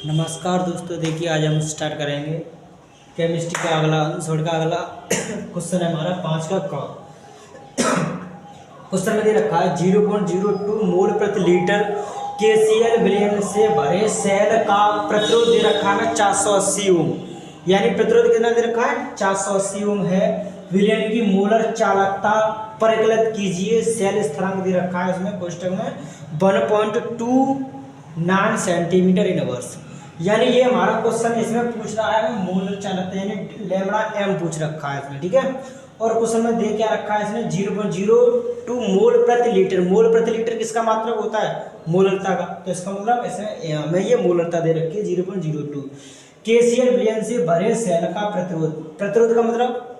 नमस्कार दोस्तों, देखिए आज हम स्टार्ट करेंगे केमिस्ट्री का अगला क्वेश्चन है हमारा 5 का क। क्वेश्चन में दे रखा है 0.02 मोल प्रति लीटर KCl विलयन से भरे सेल का प्रतिरोध दे रखा है 480 ओम। यानी प्रतिरोध कितना दे रखा है 480 ओम है। विलयन की मोलर चालकता परिकलित कीजिए। सेल स्थिरांक दे रखा है उसमें कोष्टक में 1.29 सेंटीमीटर इनवर्स। यानी ये हमारा क्वेश्चन इसमें पूछ रहा है मोलर चालकता यानी लैम्बडा एम पूछ रखा है इसमें, ठीक है। और क्वेश्चन में दे क्या रखा है इसने 0.02 मोल प्रति लीटर। मोल प्रति लीटर किसका मात्रक होता है मोलरता का, तो इसका मतलब इसमें हमें ये मोलरता दे रखी है 0.02। KCl विलयन से भरे सेल का प्रतिरोध, प्रतिरोध का मतलब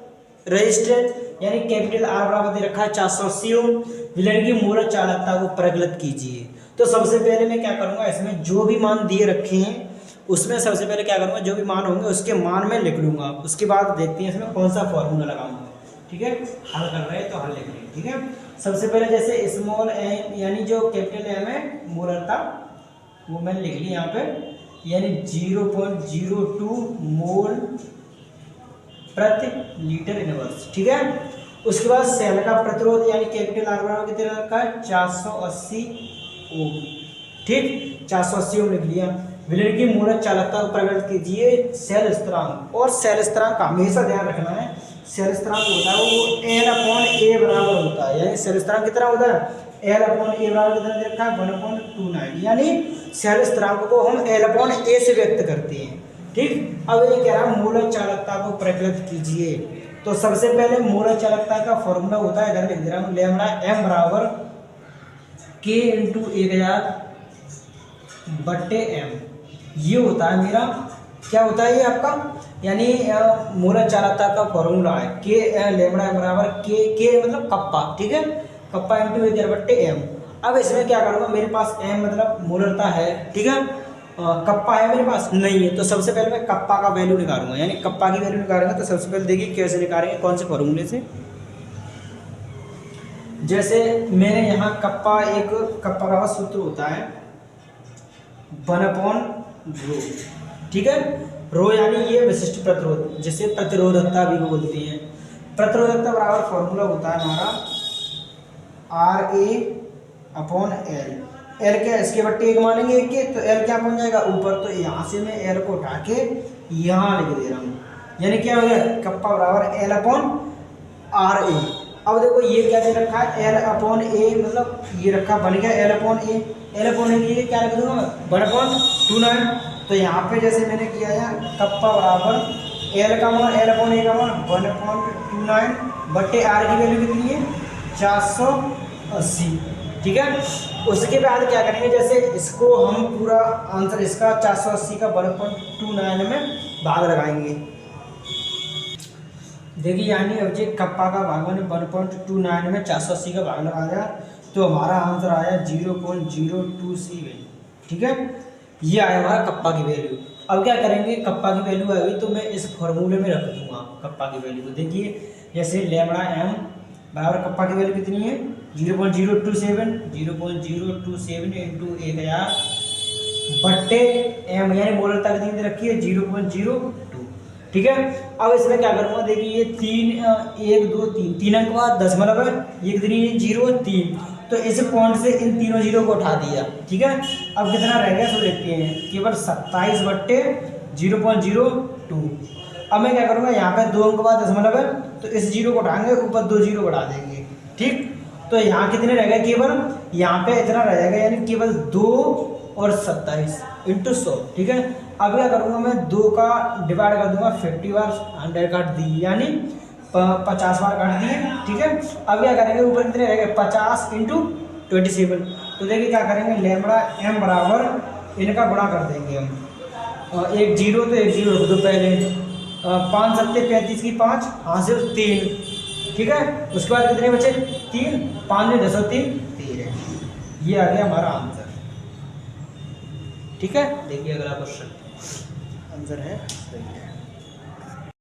रेजिस्टेंस यानी कैपिटल R बराबर दे रखा है 480 ओम। विलयन की मोलर चालकता को परिकलित कीजिए। तो सबसे पहले मैं क्या करूंगा, इसमें जो भी मान दिए रखे हैं उसमें सबसे पहले क्या करूंगा, जो भी मान होंगे उसके मान में लिख लूंगा। उसके बाद देखते हैं इसमें कौन सा फॉर्मूला लगाऊंगा, ठीक है। हल कर रहे हैं तो हल लिख रहे हैं, ठीक है। सबसे पहले जैसे स्मॉल एम यानी जो कैपिटल एम है मोलरता वो मैंने लिख ली यहाँ पे, यानी 0.02 मोल प्रति लीटर इनवर्स, ठीक है। उसके बाद सेल का प्रतिरोध यानी कैपिटल आर बराबर कितने रखा है 480 ओम, ठीक। 480 ओम लिख लिया। विलयन की मोलर चालकता को परिकलित कीजिए। सेल स्थिरांक, और सेल स्थिरांक का हमेशा ध्यान रखना है, सेल स्थिरांक होता है वो L/A बराबर होता है। यानी सेल स्थिरांक कितना होता है L/A बराबर कितना दे रखा है 1.29। यानी सेल स्थिरांक को हम L/A से व्यक्त करते हैं, ठीक। अब ये कह रहा है मोलर चालकता को परिकलित कीजिए। तो सबसे पहले मोलर चालकता का फॉर्मूला होता है, इधर लिख दे रहा हूँ, लैम्बडा एम बराबर K × 1000/m। ये होता है मेरा, क्या होता है ये आपका, यानी मोलर चालकता का फॉर्मूला है K लैम्बडा एम बराबर K मतलब कप्पा, ठीक है, कप्पा × 1000/m। अब इसमें क्या करूँगा, मेरे पास m मतलब मोलरता है, ठीक है, कप्पा है मेरे पास नहीं है। तो सबसे पहले मैं कप्पा का वैल्यू निकालूंगा, यानी कप्पा की वैल्यू निकालेंगे। तो सबसे पहले देखिए कैसे निकालेंगे, कौन से फॉर्मूले से। जैसे मैंने यहाँ कप्पा का सूत्र होता है 1/ρ, ठीक है। रो यानी ये विशिष्ट प्रतिरोध, जिसे प्रतिरोधकता भी बोलते हैं। प्रतिरोधकता बराबर फॉर्मूला होता है हमारा RA/L। L क्या इसके बट्टे 1 मानेंगे 1 के, तो L क्या पहुंच जाएगा ऊपर। तो यहाँ से मैं L को उठा के यहाँ लिख दे रहा हूँ, यानी क्या हो गया कप्पा बराबर L/RA। अब देखो ये क्या दे रखा है L/A, मतलब ये रखा बन गया L/A। L/A के लिए क्या लिख दूंगा 1.29। तो यहाँ पे जैसे मैंने किया है कप्पा बराबर L का मान L/A का मान 1.29/R की वैल्यू कितनी है 480, ठीक है। उसके बाद क्या करेंगे, जैसे इसको हम पूरा आंसर इसका 480 का 1.29 में भाग लगाएंगे। देखिए यानी अब जो कप्पा का भाग मैंने 1.29 में 480 का भाग लगाया तो हमारा आंसर आया 0.027, ठीक है। ये आया हमारा कप्पा की वैल्यू। अब क्या करेंगे, कप्पा की वैल्यू आ गई तो मैं इस फॉर्मूले में रख दूंगा कप्पा की वैल्यू को। देखिए जैसे लैम्बडा एम बराबर कप्पा की वैल्यू कितनी है 0.027 × 1000/m, यानी मोलरता कितनी दे रखी है 0.02, ठीक है। अब इसमें क्या करूँगा, देखिए ये 3 अंक बाद दशमलव है, ये कितनी 0.3। तो इस पॉइंट से इन तीनों जीरो को उठा दिया, ठीक है। अब कितना रह गया सो देखते हैं, केवल 27/0.02। अब मैं क्या करूँगा, यहाँ पे 2 अंक बाद दशमलव है तो इस जीरो को उठाएंगे, ऊपर 2 जीरो बढ़ा देंगे, ठीक। तो यहाँ कितने रह गए, केवल यहाँ पे इतना रह जाएगा, यानी केवल 2 और 27 × 100, ठीक है। अब क्या करूँगा, मैं 2 का डिवाइड कर दूंगा 50 बार, 100 काट दी यानी 50 बार काट दिए, ठीक है। अब क्या करेंगे, ऊपर कितने रहेंगे 50 × 27। तो देखिए क्या करेंगे, लैम्बडा एम बराबर इनका गुणा कर देंगे हम, एक जीरो तो एक जीरो रख दो पहले, 5 × 7 = 35 की 5 हासिल 3, ठीक है। उसके बाद कितने बचे 3, 5 × 10 = 3, 13। ये आ गया हमारा आंसर, ठीक है। देखिए अगला क्वेश्चन आंसर है सही है।